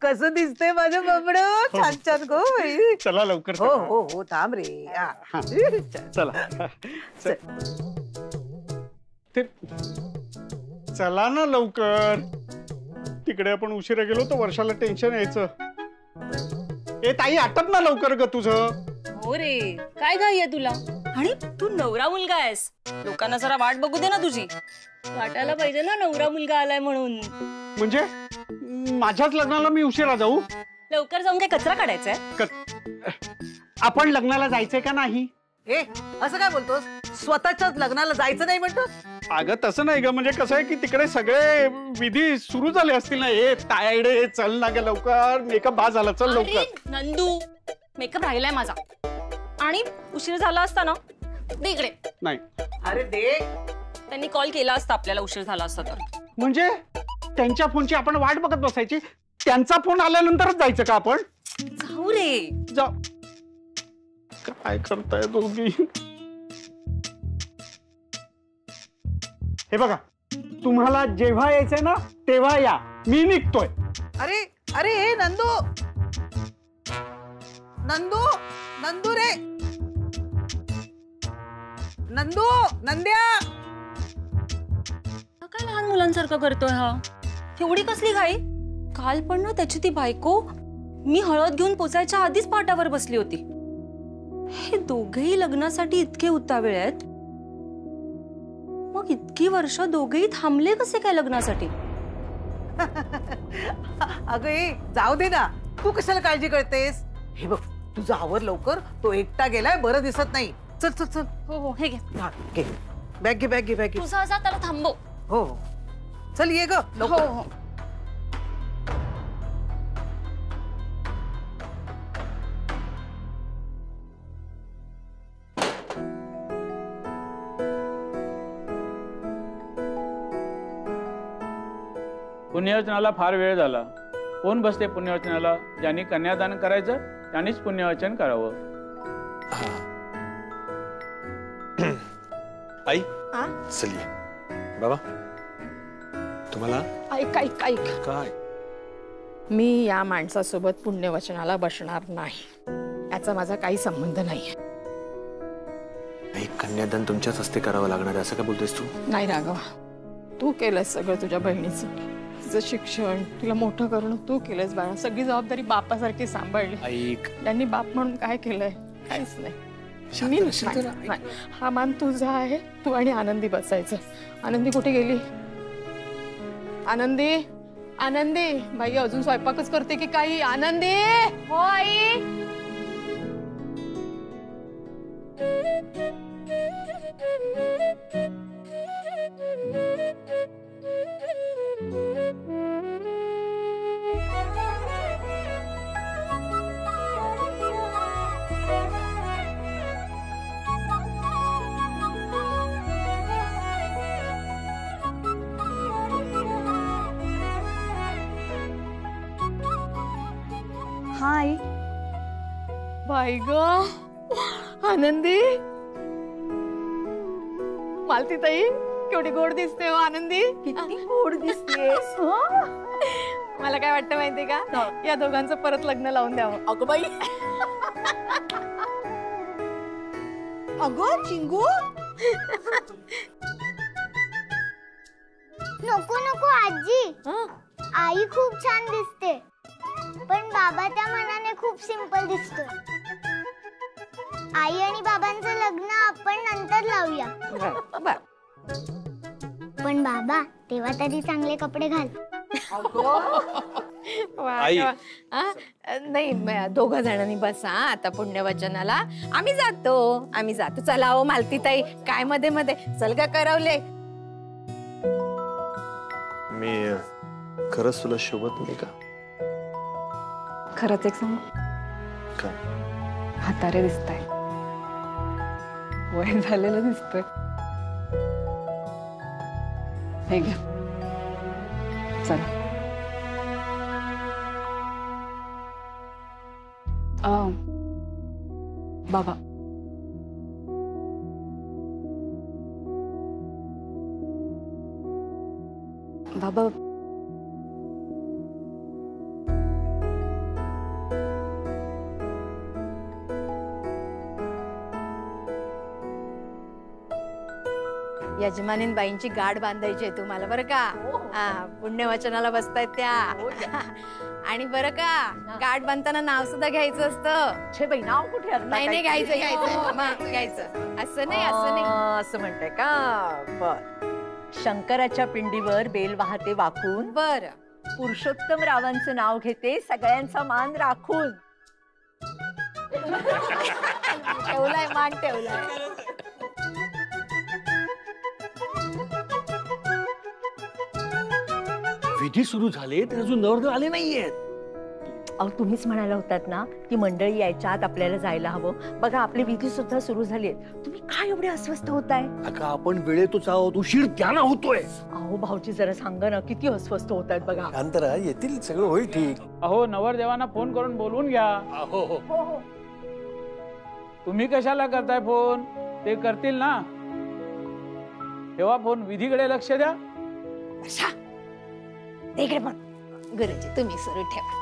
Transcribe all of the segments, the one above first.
कसं दिसतंय माझं बाबड, छान छान गो बाई. चला लवकर. हो हो हो थांब रे. चला चला ना लवकर. तिकडे आपण उशिरा गेलो तर वर्षाला टेन्शन यायचं. ए ताई आटप ना लवकर ग तुझं. हो रे, काय घाई आहे तुला? आणि तू नवरा मुलगा आहेस, लोकांना जरा वाट बघू दे ना तुझी. वाटायला पाहिजे ना नवरा मुलगा आलाय म्हणून. म्हणजे माझ्याच लग्नाला मी उशिरा जाऊ? लवकर जाऊन काय कचरा काढायचाय? आपण लग्नाला जायचंय का नाही? ए असं काय बोलतोस? स्वतःच्याच लग्नाला जायचं नाही म्हणतोस? अगं तसं नाही ग, म्हणजे कसं आहे की तिकडे सगळे विधी सुरू झाले असतील ना. ए तायडे चल ना ग लवकर, मेकअप बा झाला, चल लवकर. नंदू, मेकअप राहिलाय माझा आणि उशीर झाला असता ना दे इकडे. नाही अरे दे. त्यांनी कॉल केला असता आपल्याला उशीर झाला असता तर. म्हणजे त्यांच्या फोनची आपण वाट बघत बसायची? त्यांचा फोन आल्यानंतरच जायचं का आपण? जाऊ रे. जाऊ. काय करताय दोघी? हे बघा, तुम्हाला जेव्हा यायचंय ना तेव्हा या, मी निघतोय. अरे अरे हे नंदू नंदू नंदू रे, नंदू नंद्या. काय लहान मुलांसारखं करतोय हा? एवढी कसली घाई? काल पण ना त्याची ती बायको मी हळद घेऊन पोचायच्या आधीच पाटावर बसली होती. हे दोघेही लग्नासाठी इतके उतावळे आहेत, मग इतकी वर्ष दोघेही थांबले कसे काय लग्नासाठी? अगं ए जाऊ दे ना, तू कशाला काळजी करतेस? हे बघ तुझा आवर लवकर, तो एकटा गेलाय, बरं दिसत नाही. चल चल चल. हो हो हे घे. हा घे, बॅग घे बॅग घे बॅग घे. तुझा जा त्याला थांबव. हो हो चल ये ग हो लवकर. हो. पुण्यवचनाला फार वेळ झाला. कोण बसते पुण्यवचनाला? ज्यांनी कन्यादान करायचं त्यांनीच पुण्यवचन करावं. आई चलिए बाबा तुम्हाला. ऐक ऐक ऐक, काय? मी या माणसासोबत पुण्यवचनाला बसणार नाही. याचा माझा काही संबंध नाहीये. एक कन्यादान तुमच्याच हस्ते करावं लागणार असं काय बोलतेस तू? नाही राघवा, तू केलंस सगळं तुझ्या बहिणीचं. तिचं शिक्षण, तिला मोठं करणं तू केलंस बाळा. सगळी जबाबदारी बापासारखी सांभाळली. ऐक, त्यांनी बाप म्हणून काय केलंय? काहीच नाही. मी नाही. हा मान तुझा आहे. तू आणि आनंदी बसायचं. आनंदी कुठे गेली? आनंदी, आनंदी बाई अजून स्वयंपाकच करते की काही? आनंदी. हो आई. हाय. बाई ग आनंदी, मालती ताई केवढी गोड दिसते हो आनंदी. किती गोड दिसतेस. मला काय वाटतं माहितीये का, या दोघांचं परत लग्न लावून द्यावं. अगं बाई. अगं चिंगू. नको नको आजी, आई खूप छान दिसते, पण बाबा त्या मनाने खूप सिंपल दिसतोय. आई आणि बाबांचं लग्न आपण नंतर लावूया. पण बाबा तेव्हा तरी चांगले कपडे घाल. आई. नाही दोघं जणांनी बसा आता पुण्यवचनाला. आम्ही जातो. चला हो मालती ताई, काय मध्ये मध्ये चल का करवले. मी खरंच तुला शोभत नाही का? खरंच एक सांग, काय? म्हातारे दिसताय, वय झालेलं दिसतंय. हे घ्या चला. बाबा बाबा यजमानीन बाईंची गाठ बांधायची आहे तुम्हाला बरं का. हा, पुण्यवचनाला बसतायत त्या. आणि बरं का, गाठ बांधताना नाव सुद्धा घ्यायचं असतं. छे बाई, नाव कुठे आता? नाही नाही, घ्यायचं घ्यायचं मग घ्यायचं. असं नाही, असं नाही. असं म्हणताय का? बर. शंकराच्या पिंडीवर बेल वाहते वाकून, बरं. पुरुषोत्तम रावांचं नाव घेते सगळ्यांचा मान राखून. ठेवलाय, मान ठेवलाय. विधी सुरू झाले तर अजून नवरदेव आले नाहीयेत. अहो, तुम्हीच म्हणाला होतात ना की मंडळी यायच्या आत आपल्याला जायला हवं. बघा, आपली विधी सुद्धा सुरू झाली. तुम्ही काय एवढे अस्वस्थ होताय? अगं, आपण वेळेतच आहोत, उशीर त्यांना होतोय. अहो भाऊजी, जरा सांगा ना, किती अस्वस्थ होतायत बघा. शांतरा, येतील, सगळं होईल ठीक. अहो नवरदेवांना फोन करून बोलवून घ्या. हो हो. तुम्ही कशाला करताय फोन? ते करतील ना. तेव्हा फोन, विधीकडे लक्ष द्या. इकडे पण गुरुजी, तुम्ही सुरू ठेवा.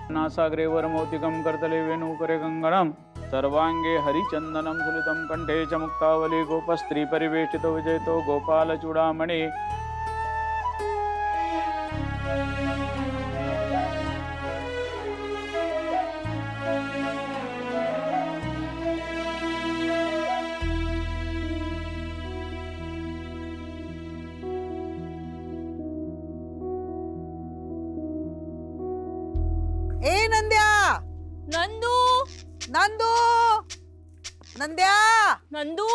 नासाग्रे वरमौतिकं करतले वेणुकरे गंगणम सर्वांगे हरिचंदनम सुलितं कंठे च मुक्तावली गोपस्त्री परिवेष्टितो विजयतो गोपाल चूडामणि. ए नंद्या, नंदू, नंदू, नंद्या. नंदू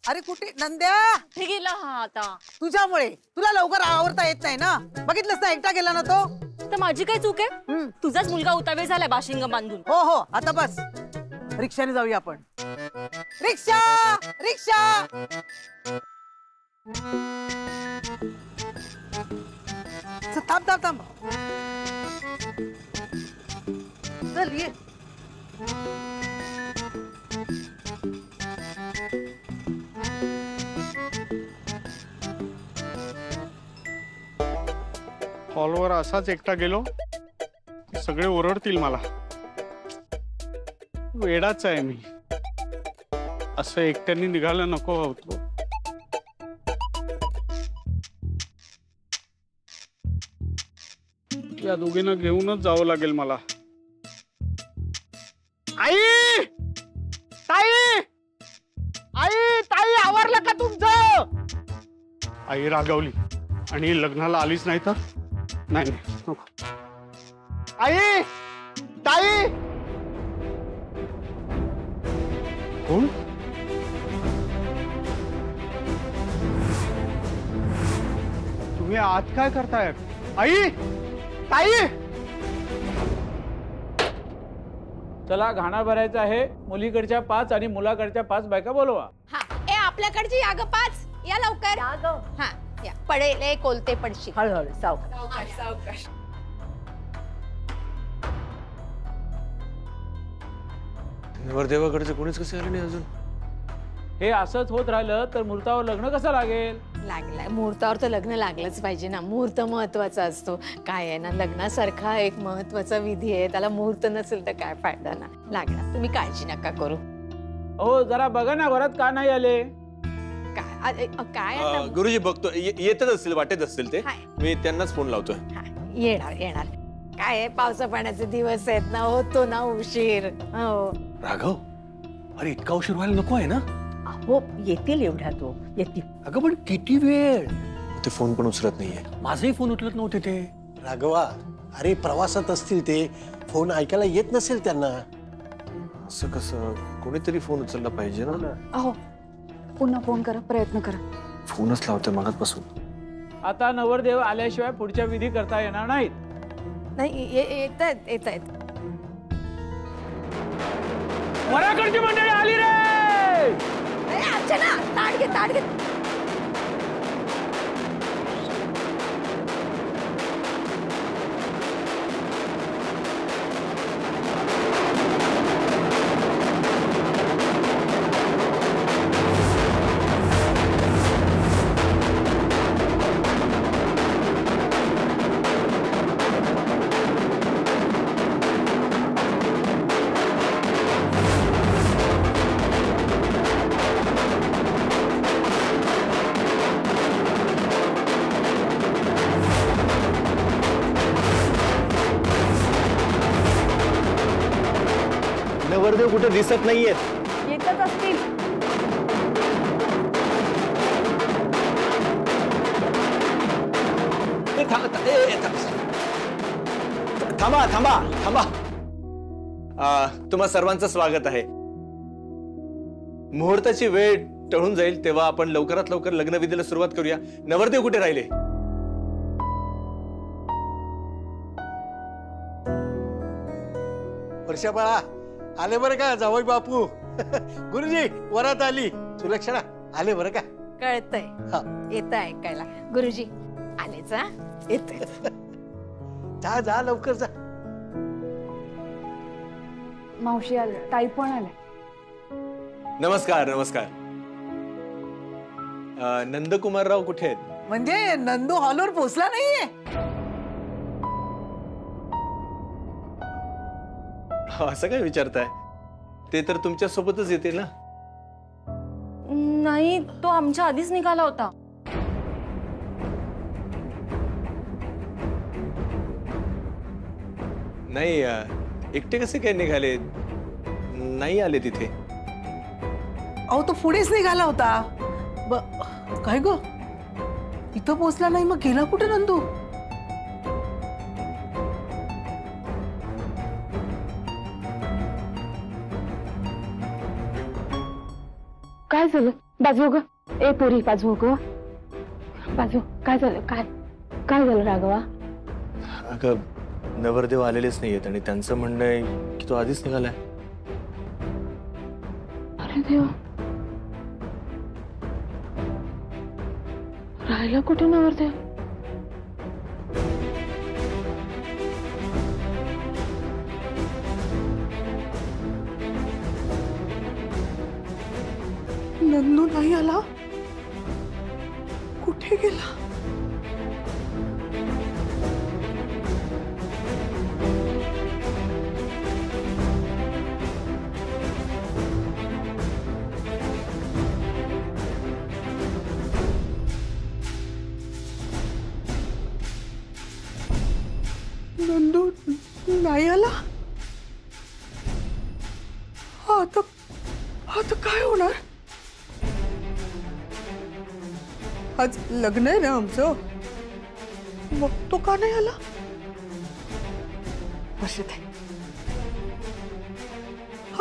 अरे कुठे नंद्या? हे गेला हा आता. तुझ्यामुळे. तुला लवकर आवरता येत नाही ना. बघितलंस ना, एकटा गेला ना तो. तर माझी काय चूक आहे? तुझाच मुलगा उतावे झालाय बाशिंग बांधून. हो हो, आता बस. रिक्षाने जाऊया आपण. रिक्षा, रिक्षा. थांब थांब थांब. चल ये. हॉलवर असाच एकटा गेलो, सगळे ओरडतील मला. वेडाच आहे मी. असं एकट्याने निघायला नको होतो. या दोघींना घेऊनच जावं लागेल मला. आई, ताई, आई, ताई, आवरलं का तुमचं? आई रागावली आणि लग्नाला आलीच नाही तर नाही. आई, ताई. कोण? तुम्ही आज काय करताय? आई, ताई. चला, घाणा भरायचा आहे. मुलीकडच्या 5 आणि मुलाकडच्या 5 बायका बोलवा. हा, ए आपल्याकडची या ग 5. या लवकर. हा, या. पडेल ए, कोलते पडशी. हळूहळू, सावकाश. सावकाश. नवरदेवाकडचे कोणीच कसे आले नाही अजून. हे असंच होत राहिलं तर मुहूर्तावर लग्न कसं लागेल? लागलाय मुहूर्तावर तर लग्न लागलंच पाहिजे ना. मुहूर्त महत्वाचा असतो. काय आहे ना, लग्नासारखा एक महत्वाचा विधी आहे, त्याला मुहूर्त नसेल तर काय फायदा ना. लागणार, तुम्ही काळजी नका करू. हो, जरा बघा ना, घरात का नाही आले? काय आता? गुरुजी बघतो, येतच असतील, वाटेत असतील ते. हाय. मी त्यांनाच फोन लावतोय. येणार येणार. काय आहे, पावसा पाण्याचे दिवस आहेत ना, होतो ना उशीर. हो. राघव, अरे इतका उशीर व्हायला नको आहे ना. हो, येतील एवढ्या तो येतील. अगं पण किती वेळ. ते फोन पण उचलत नाहीये. माझेही फोन उचलत नव्हते ते. राघवा, अरे प्रवासात असतील ते, फोन ऐकायला येत नसेल त्यांना. असं कसं? कोणीतरी फोन उचलला पाहिजे ना. अहो, पुन्हा फोन करा, प्रयत्न करा. फोनच लावतोय मागातपासून. आता नवरदेव आल्याशिवाय पुढच्या विधी करता येणार नाहीत. नाही, येत आहेत येत आहेत. वराकडची मंडळी आली रे. अर्चना, ताट घे, ताट घे. नवरदेव कुठे दिसत नाहीयेत. येतच असतील. थांबा थांबा थांबा. तुम्हा सर्वांचं स्वागत आहे. मुहूर्ताची वेळ टळून जाईल तेव्हा आपण लवकरात लवकर लग्नविधीला सुरुवात करूया. नवरदेव कुठे राहिले? वर्षा बाळा आले बरं का जावई बापू. गुरुजी वरात आली. सुलक्षणा आले बरं का. कळतंय. हा. येतं ऐकायला. गुरुजी आलेच हा. येते. जा जा लवकर जा. मावशी आले, ताई पण आले. नमस्कार नमस्कार. नंदकुमारराव कुठे आहेत? म्हणजे नंदू हॉलवर पोहोचला नाहीये. असं काय विचारताय? ते तर तुमच्या सोबतच येतील ना. नाही, तो आमच्या आधीच निघाला होता. नाही एकटे कसे काय निघाले? नाही आले तिथे. अहो तो पुढेच निघाला होता. काय ग इथं पोहोचला नाही मग गेला कुठे नंदू? काय झालं? बाजू ग. ए पोरी बाजू ग. बाजू. काय झालं? काय काय झालं राघवा? अगं नवरदेव आलेलेच नाहीयेत आणि त्यांचं म्हणणं आहे की तो आधीच निघालाय. अरे देवा, राहिला कुठे नवरदेव? नंदू नाही आला. कुठे गेला? नंदू नाही आला. आता आता काय होणार? आज लग्न आहे ना आमचं. मग तो का नाही आला? वर्षाताई,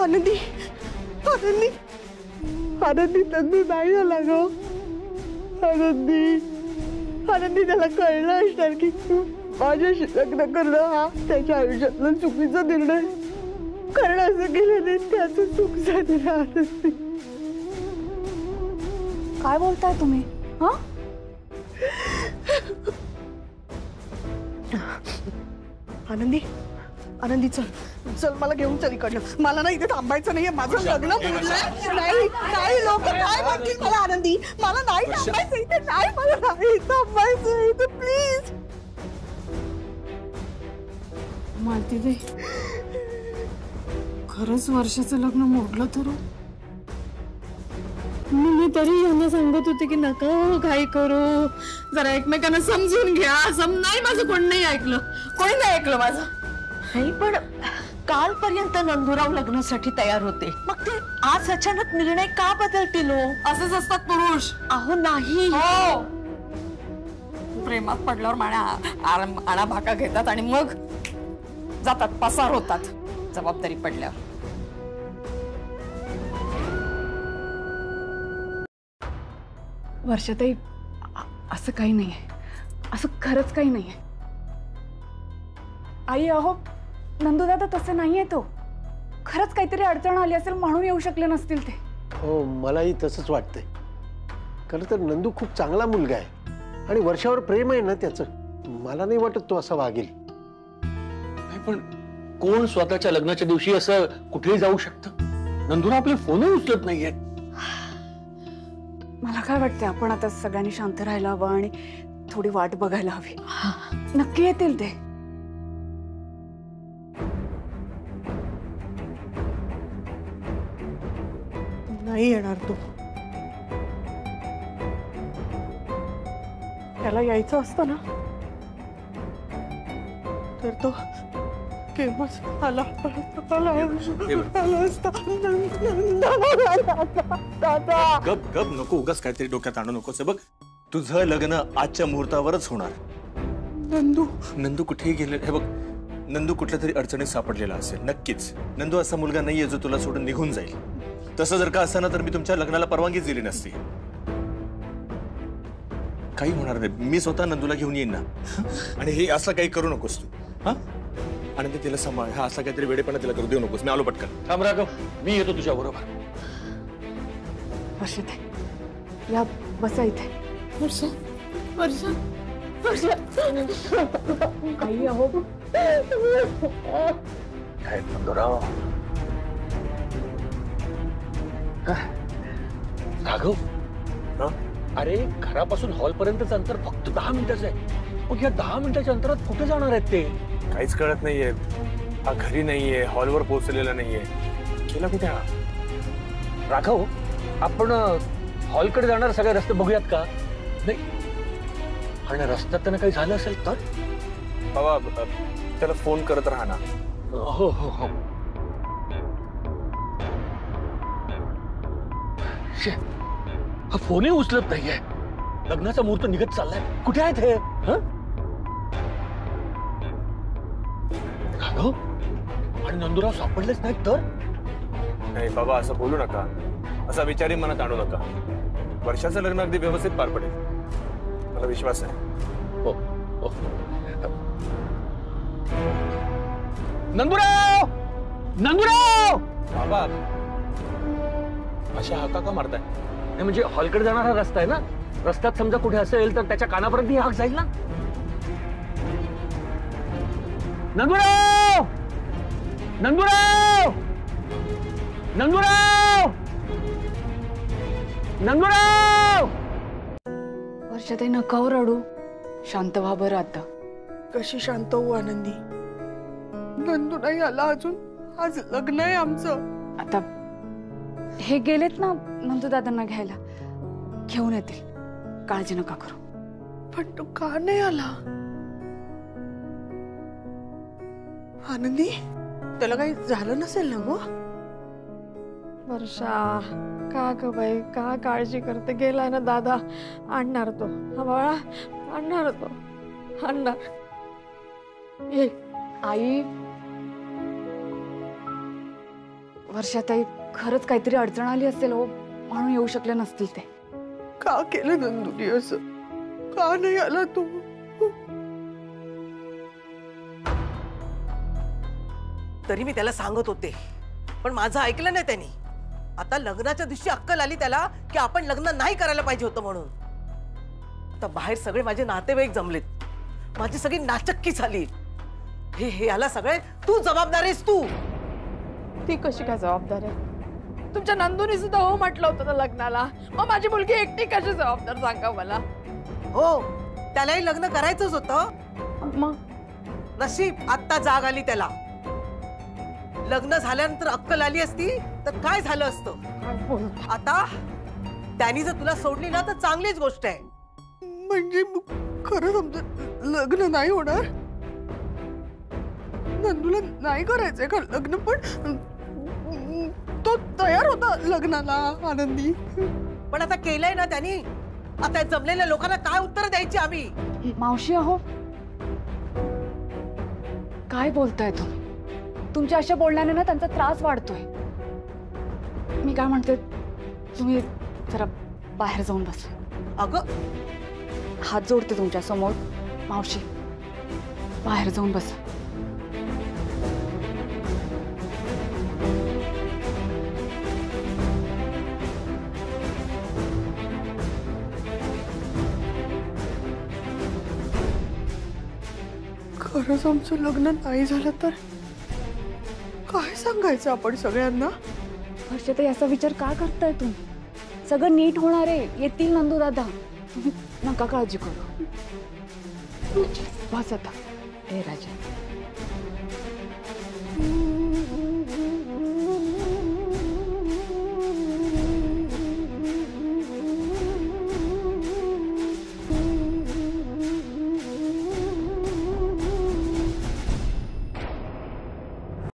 आनंदी आनंदी आनंदी नंदू नाही आला ग. आनंदी आनंदी त्याला कळलं असणार की माझ्याशी लग्न करणं हा त्याच्या आयुष्यातला चुकीचा निर्णय. कारण असं केल्याने त्याचं चूक झालेलं. आनंदी काय बोलताय तुम्ही? हा आनंदी आनंदी चल चल मला घेऊन चल इकडलं. मला ना इथे थांबायचं नाहीये. माझं लग्न मोडलंय. नाही काही लोक काय म्हणतील मला. आनंदी मला नाही थांबायचं इथे. नाही मला नाही थांबायचं इथे प्लीज. मालती दे. खरंच वर्षाचं लग्न मोडलं तर? मी तरी यांना सांगत होते की नका घाई करू, जरा एकमेकांना समजून घ्या. नाही माझं कोण नाही ऐकलं. कोणी नाही ऐकलं माझं. नाही पण कालपर्यंत नंदुराव लग्नासाठी तयार होते, मग ते आज अचानक निर्णय का बदलतील? असेच असतात पुरुष. अहो नाही, हो प्रेमात पडल्यावर माण्या आणा भाका घेतात आणि मग जातात, पसार होतात जबाबदारी पडल्यावर. वर्षाताई असं काही नाहीये. असं खरंच काही नाहीये. आई अहो नंदूदादा तसे नाहीये. तो खरंच काहीतरी अडचण आली असेल म्हणून येऊ शकले नसतील ते. हो मलाही तसंच वाटतंय. खरं तर नंदू खूप चांगला मुलगा आहे आणि वर्षावर प्रेम आहे ना त्याचं. मला नाही वाटत तो असा वागेल. नाही पण कोण स्वतःच्या लग्नाच्या दिवशी असं कुठेही जाऊ शकतं? नंदुराव आपले फोनही उचलत नाहीयेत. मला काय वाटतंय आपण आता सगळ्यांनी शांत राहायला हवं आणि थोडी वाट बघायला हवी. नक्की येतील ते. नाही येणार तो. त्याला यायचं असतं ना तर तो केव्हाच आला दादा. गप गप नको, उगाच काहीतरी डोक्यात आणू नकोस. बघ तुझं लग्न आजच्या मुहूर्तावरच होणार. नंदू कुठेही गेले, हे बघ नंदू कुठल्या तरी अडचणीत सापडलेला असेल नक्कीच. नंदू असा मुलगा नाहीये जो तुला सोडून निघून जाईल. तसं जर का असं ना तर मी तुमच्या लग्नाला परवानगीच दिली नसती. काही होणार नाही, मी स्वतः नंदूला घेऊन येईन ना. आणि हे असं काही करू नकोस तू. हा आणि ते तिला सांभाळ. हा असा काहीतरी वेडेपणा तिला करू देऊ नकोस. मी आलो पटकन. थांब राघव, मी येतो तुझ्या बरोबर. वर्षाताई या बसा इथे. वर्षा काही अहो काय नंदूराव. राघव, अरे घरापासून हॉल पर्यंतच अंतर फक्त 10 मिनिटाचं आहे. मग या 10 मिनिटाच्या अंतरात कुठे जाणार आहेत ते? काहीच कळत नाहीये. हा घरी नाहीये, हॉलवर पोहोचलेला नाहीये. केला कुठे हा? राघव, आपण हॉलकडे जाणार सगळे रस्ते बघूयात का? नाही, आणि रस्त्यात त्यांना काही झालं असेल तर? बाबा त्याला फोन करत राहा ना. हो हो हो. हा फोनही उचलत नाहीये. लग्नाचा मुहूर्त निघत चाललाय. कुठे आहेत हे? राघव, आणि नंदूराव सापडलेच नाहीत तर? नाही बाबा, असं बोलू नका. असा विचारही मनात आणू नका. वर्षाचं लग्न अगदी व्यवस्थित पार पडेल, मला विश्वास आहे. हो हो. नंदूराव, नंदूराव. बाबा अशा हाका का मारताय? नाही म्हणजे हॉलकडे जाणारा रस्ता आहे ना, रस्त्यात समजा कुठे असेल तर त्याच्या कानापर्यंत ही हाक जाईल ना. नंदूराव, नंदूराव, नंदूराव, नंदूराव. वर्षाताई नका रडू, शांत व्हा बरं. आता कशी शांत होऊ आनंदी? नंदू नाही आला अजून. आज लग्न आहे आमचं. आता हे गेलेत ना नंदू दादांना घ्यायला, घेऊन येतील, काळजी नका करू. पण तो का नाही आला? आनंदी, त्याला काही झालं नसेल ना गो? वर्षा का ग बाई, का काळजी करते? गेलाय ना दादा, आणणार तो. हा बाळा, आणणार तो, आणणार. ये आई. वर्षाताई खरंच काहीतरी अडचण आली असेल हो, म्हणून येऊ शकले नसतील ते. का केलं नंदुनी असं? का नाही आला तू? तरी मी त्याला सांगत होते, पण माझं ऐकलं नाही त्यांनी. आता लग्नाच्या दिवशी अक्कल आली त्याला की आपण लग्न नाही करायला पाहिजे होतं म्हणून. आता बाहेर सगळे माझे नातेवाईक जमलेत, माझी सगळी नाचक्की झाली. हे याला सगळे तू जबाबदार आहेस. तू ती कशी काय जबाबदार आहे? तुमच्या नंदूनी सुद्धा हो म्हटलं होतं ना लग्नाला. मग माझी मुलगी एकटी कशी जबाबदार सांगा मला? हो, त्यालाही लग्न करायचंच होतं. मग नशीब आत्ता जाग आली त्याला. लग्न झाल्यानंतर अक्कल आली असती तर काय झालं असतं? आता त्यांनी जर तुला सोडली ना तर चांगलीच गोष्ट आहे. म्हणजे खरंच आमचं लग्न नाही होणार? नंदूला नाही करायचंय का लग्न? पण तो तयार होता लग्नाला आनंदी. पण आता केलंय ना त्यांनी. आता जमलेल्या लोकांना काय उत्तर द्यायची आम्ही? मावशी अहो, काय बोलताय तुम्ही? तुमच्या अशा बोलण्याने ना त्यांचा त्रास वाढतोय. मी काय म्हणते, तुम्ही जरा बाहेर जाऊन बस. अगं, हात जोडते तुमच्या समोर. मावशी, बाहेर जाऊन बस. खरंच आमचं लग्न नाही झालं तर काय सांगायचं आपण सगळ्यांना? वर्षाताई, असा विचार का करताय तुम्ही? सगळं नीट होणार आहे. येतील नंदू दादा, तुम्ही नका काळजी करू. बस आता. हे राजा.